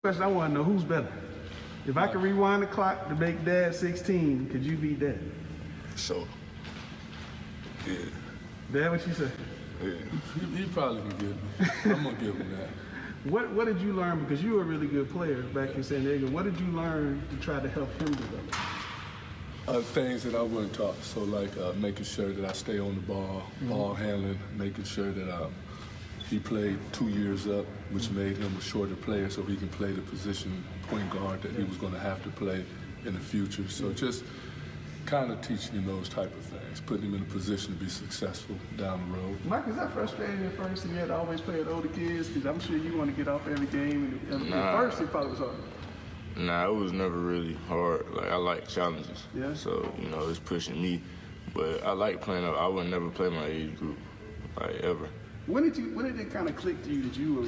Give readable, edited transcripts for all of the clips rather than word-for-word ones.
Question I want to know, who's better? If I could rewind the clock to make Dad 16, could you beat Dad? Sure. Yeah. Dad, what you say? Yeah. He probably can get me. I'm gonna give him that. What did you learn, because you were a really good player back in San Diego, what did you learn to try to help him develop? Things that I wasn't taught, so like making sure that I stay on the ball, ball handling, making sure that he played 2 years up, which made him a shorter player so he can play the position point guard that he was going to have to play in the future. So just kind of teaching him those type of things, putting him in a position to be successful down the road. Mike, is that frustrating at first, and you had to always play with older kids? Because I'm sure you want to get off every game, and at first it probably was hard. Nah, it was never really hard. Like, I like challenges. Yeah. So, you know, it's pushing me. But I like playing up. I would never play my age group, like, ever. When did it kind of click to you that you were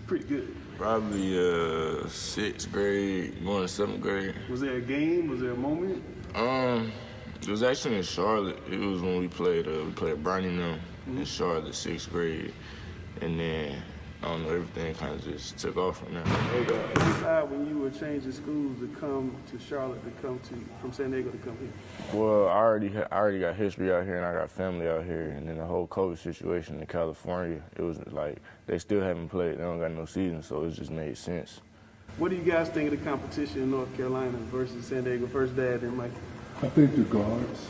pretty good? Probably 6th grade, going to 7th grade. Was there a game? Was there a moment? It was actually in Charlotte. It was when we played Birmingham in Charlotte, 6th grade. And then, I don't know, everything kind of just took off from there. You decided when you were changing schools to come to Charlotte, from San Diego to come here? Well, I already got history out here, and I got family out here. And then the whole COVID situation in California, it was like they still haven't played. They don't got no season, so it just made sense. What do you guys think of the competition in North Carolina versus San Diego? First, Dad, and Mike. I think the guards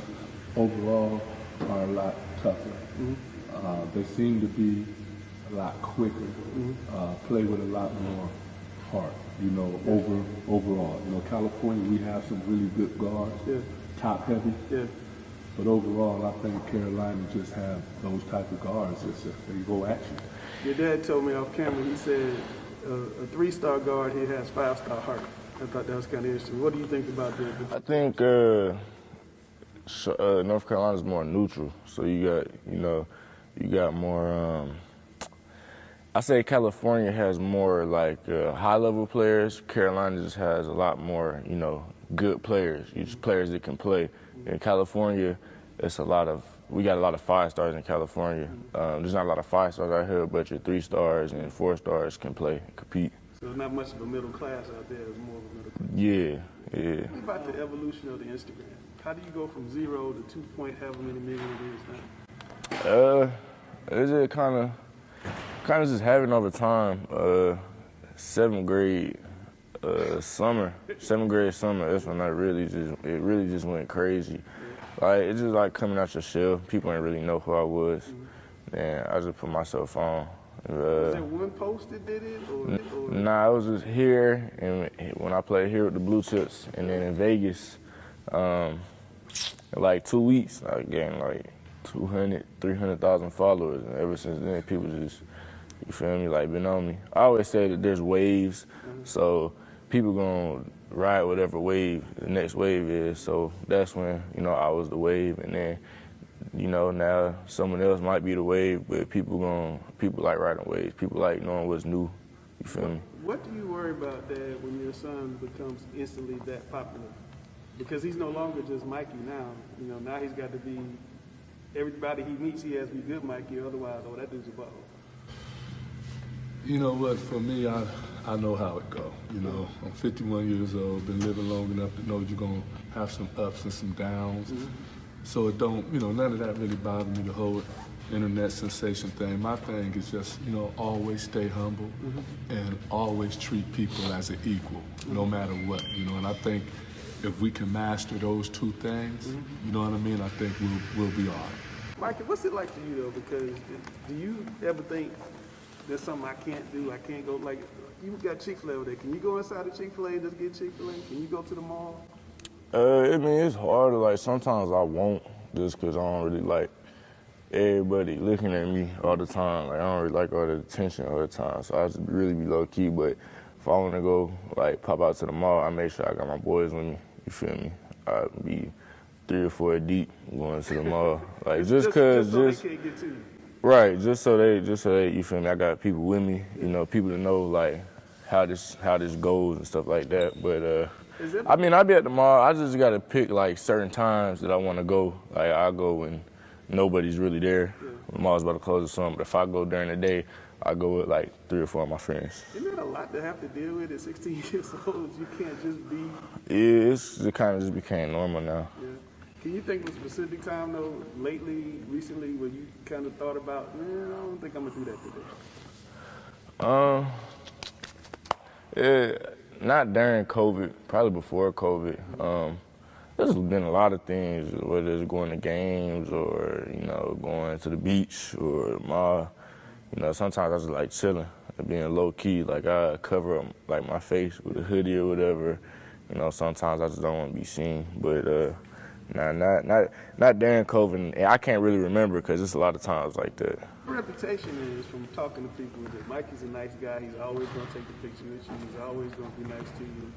overall are a lot tougher. They seem to be a lot quicker, play with a lot more heart, you know, overall. You know, California, we have some really good guards, top heavy. Yeah. But overall, I think Carolina just have those type of guards. They go at you. Your dad told me off camera, he said a 3-star guard here has 5-star heart. I thought that was kind of interesting. What do you think about that? I think North Carolina's more neutral. So you got more. I say California has more like high-level players. Carolina just has a lot more, you know, good players. Just players that can play. In California, we got a lot of 5-stars in California. There's not a lot of 5-stars out here, but your 3-stars and 4-stars can play and compete. So there's not much of a middle class out there. It's more of a middle class. Yeah. What about the evolution of the Instagram? How do you go from 0 to 2 point however many million it is now? It's just kind of just having over time. 7th grade summer, that's when it really just went crazy. Like, it's just like coming out your shell. People didn't really know who I was. And I just put myself on. Was there one post that did it? Or? Nah, I was just here, and when I played here with the Blue Chips, and then in Vegas, in like 2 weeks, I gained like 300,000 followers. And ever since then, people just, you feel me, like been on me. I always say that there's waves, so people gonna ride whatever wave the next wave is. So that's when, you know, I was the wave, and then, you know, now someone else might be the wave, but people like riding waves. People like knowing what's new. You feel me? What do you worry about, Dad, when your son becomes instantly that popular? Because he's no longer just Mikey now. You know, now he's got to be, everybody he meets, he has to be good Mikey, otherwise, oh, that dude's a ball. You know what, for me, I know how it go. You know, I'm 51 years old, been living long enough to know you're going to have some ups and some downs. So it don't, you know, none of that really bothered me, the whole internet sensation thing. My thing is just, you know, always stay humble and always treat people as an equal, no matter what, you know. And I think if we can master those 2 things, you know what I mean, I think we'll be all right. Mikey, what's it like for you, though? Because do you ever think there's something I can't do, I can't go, like, you got Chick-fil-A over there. Can you go inside of Chick-fil-A and just get Chick-fil-A? Can you go to the mall? I mean, it's hard. Like, sometimes I won't, just because I don't really like everybody looking at me all the time. Like, I don't really like all the attention all the time, so I just really be low-key. But if I want to go, like, pop out to the mall, I make sure I got my boys with me. You feel me? I'd be 3 or 4 deep going to the mall. Like, just because, so they can't get to you. Right, just so they, you feel me, I got people with me, you know, people to know, like, how this goes and stuff like that. But, I mean, I be at the mall, I just got to pick, like, certain times that I want to go. Like, I go when nobody's really there. The mall's about to close or something. But if I go during the day, I go with like 3 or 4 of my friends. Isn't that a lot to have to deal with at 16 years old? You can't just be. Yeah, it kind of just became normal now. Yeah. Can you think of a specific time though, recently, where you kind of thought about, man, I don't think I'm gonna do that today? Not during COVID, probably before COVID. There's been a lot of things, whether it's going to games or, going to the beach or the mall. Sometimes I was like chilling and being low key. Like I cover up like my face with a hoodie or whatever. Sometimes I just don't want to be seen. But not during COVID. And I can't really remember because it's a lot of times like that. My reputation is from talking to people that Mikey's a nice guy. He's always gonna take the picture with you. He's always gonna be nice to you.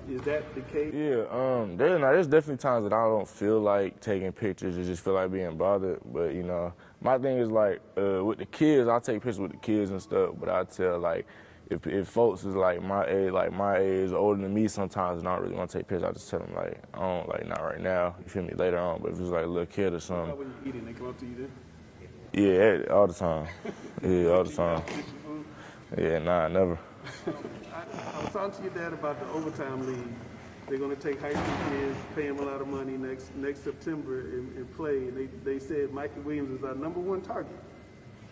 Is that the case? Yeah, there's definitely times that I don't feel like taking pictures. I just feel like being bothered. But, my thing is like with the kids, I'll take pictures with the kids and stuff. But I tell like if folks is like my age, older than me sometimes and I don't really want to take pictures, I just tell them like, I don't, like not right now. You feel me, later on. But if it's like a little kid or something. When you eating, they come up to you then? Yeah, all the time. Yeah, all the time. Yeah, nah, never. I was talking to your dad about the overtime league. They're going to take high school kids, pay them a lot of money next September and play. And they said Mikey Williams is our #1 target.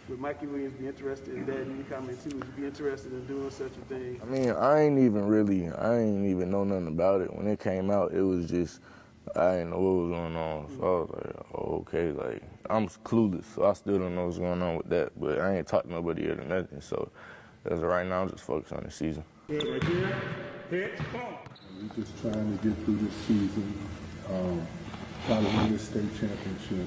Would Mikey Williams be interested in that? And you comment too, would you be interested in doing such a thing? I mean, I ain't even know nothing about it. When it came out, it was just, I didn't know what was going on. So I was like, oh, okay, like, I'm clueless, so I still don't know what's going on with that. But I ain't talked to nobody yet or nothing. So as of right now, I'm just focused on the season. We're just trying to get through this season, try to win this state championship,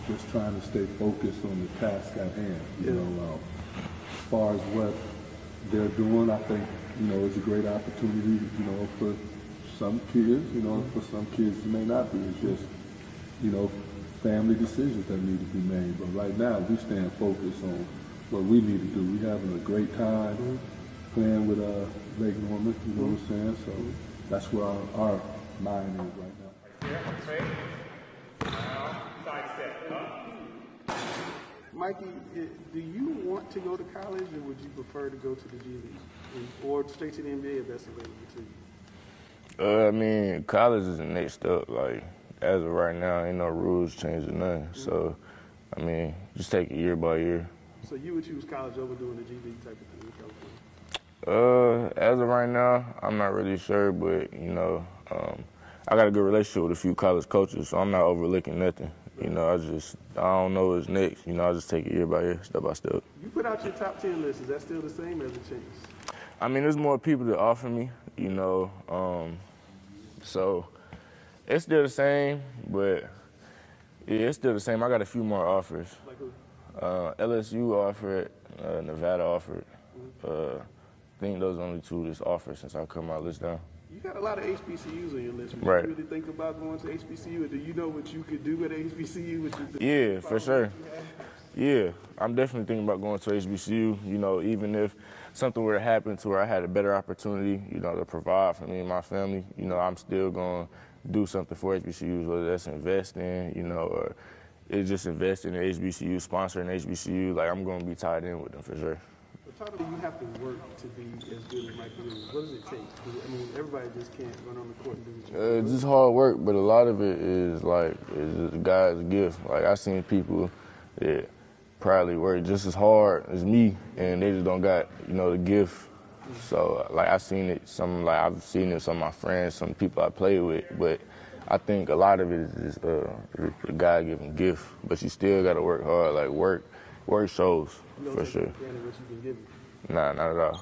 just trying to stay focused on the task at hand. As far as what they're doing, I think, it's a great opportunity, for some kids, for some kids it may not be. It's just, family decisions that need to be made. But right now, we stand focused on what we need to do. We're having a great time playing with Lake Norman, you know what I'm saying? So that's where our mind is right now. Mikey, do you want to go to college, or would you prefer to go to the G League or straight to the NBA if that's available to you? I mean, college is the next step. Like, as of right now, ain't no rules changing nothing. So, I mean, just take it year by year. So you would choose college over doing the G League type of thing in California? As of right now, I'm not really sure, but, I got a good relationship with a few college coaches, so I'm not overlooking nothing. I don't know what's next. I just take it year by year, step by step. You put out your top 10 list. Is that still the same as it changed? I mean, there's more people that offer me, so it's still the same, but yeah, it's still the same. I got a few more offers. Like who? LSU offered, Nevada offered. I think those are the only 2 that's offered since I cut my list down. You got a lot of HBCUs on your list. Would Right. you really think about going to HBCU? Or do you know what you could do at HBCU? Yeah, for sure. Yeah, I'm definitely thinking about going to HBCU. Even if something were to happen to where I had a better opportunity, to provide for me and my family, I'm still going to do something for HBCUs, whether that's investing, or it's just investing in HBCU, sponsoring HBCU. Like, I'm going to be tied in with them for sure. But how do you have to work to be as good as Mikey Williams? What does it take? I mean, everybody just can't run on the court and do what you do. It's just hard work, but a lot of it is it's just God's gift. Like, I've seen people that probably work just as hard as me, and they just don't got, the gift. So, like, I've seen it some of my friends, some people I play with, but I think a lot of it is just a God-given gift. But you still got to work hard. Like, work shows, for sure. What you've been given. Nah, not at all.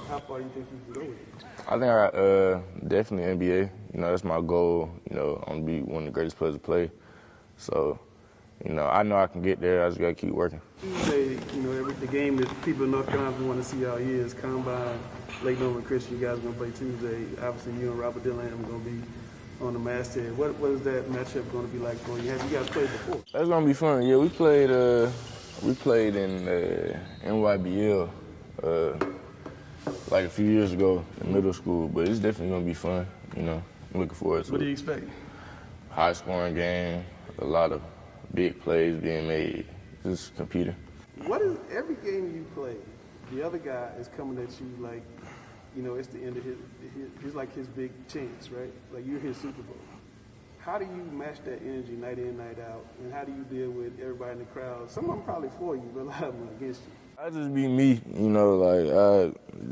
How far do you think you can go with it? I think I got definitely NBA. That's my goal. I want to be one of the greatest players to play. So, I know I can get there. I just got to keep working. Tuesday, the game that people in North Carolina want to see all year is Combine, Lake Norman Christian. You guys are going to play Tuesday. Obviously, you and Robert Dillon are going to be on the masthead. What is that matchup going to be like for you? Have you guys played before? That's going to be fun. Yeah, we played in NYBL like a few years ago in middle school, but it's definitely going to be fun. I'm looking forward to it. What do you expect? High-scoring game, a lot of big plays being made, just competing. What is every game you play? the other guy is coming at you like, you know, it's the end of his like his big chance, right? Like you're his Super Bowl. How do you match that energy night in, night out? And how do you deal with everybody in the crowd? Some of them probably for you, but a lot of them against you. I just be me, you know, like